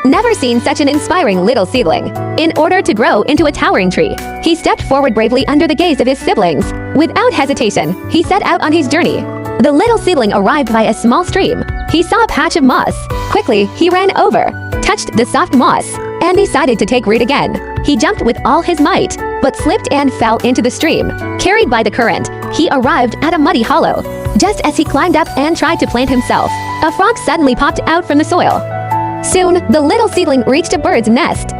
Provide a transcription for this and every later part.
Never seen such an inspiring little seedling. In order to grow into a towering tree, he stepped forward bravely under the gaze of his siblings. Without hesitation, he set out on his journey. The little seedling arrived by a small stream. He saw a patch of moss. Quickly, he ran over, touched the soft moss, and decided to take root again. He jumped with all his might, but slipped and fell into the stream. Carried by the current, he arrived at a muddy hollow. Just as he climbed up and tried to plant himself, a frog suddenly popped out from the soil. Soon, the little seedling reached a bird's nest.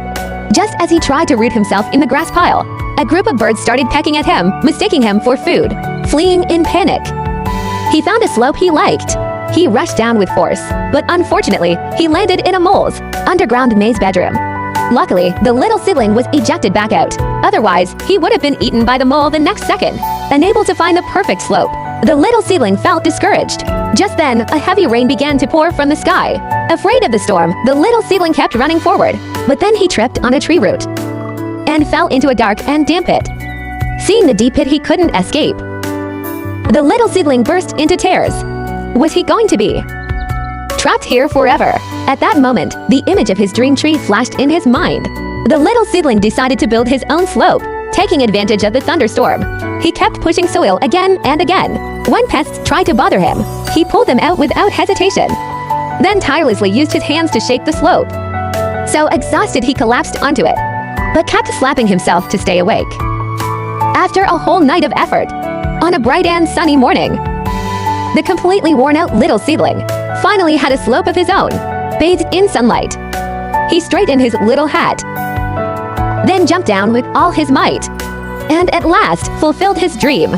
Just as he tried to root himself in the grass pile, a group of birds started pecking at him, mistaking him for food. Fleeing in panic, he found a slope he liked. He rushed down with force, but unfortunately, he landed in a mole's underground maze bedroom. Luckily, the little seedling was ejected back out. Otherwise, he would have been eaten by the mole the next second. Unable to find the perfect slope, the little seedling felt discouraged. Just then, a heavy rain began to pour from the sky. Afraid of the storm, the little seedling kept running forward. But then he tripped on a tree root and fell into a dark and damp pit. Seeing the deep pit he couldn't escape, the little seedling burst into tears. Was he going to be trapped here forever? At that moment, the image of his dream tree flashed in his mind. The little seedling decided to build his own slope, taking advantage of the thunderstorm. He kept pushing soil again and again. When pests tried to bother him, he pulled them out without hesitation, then tirelessly used his hands to shape the slope. So exhausted, he collapsed onto it, but kept slapping himself to stay awake. After a whole night of effort, on a bright and sunny morning, the completely worn-out little seedling finally had a slope of his own, bathed in sunlight. He straightened his little hat, then jumped down with all his might, and at last fulfilled his dream.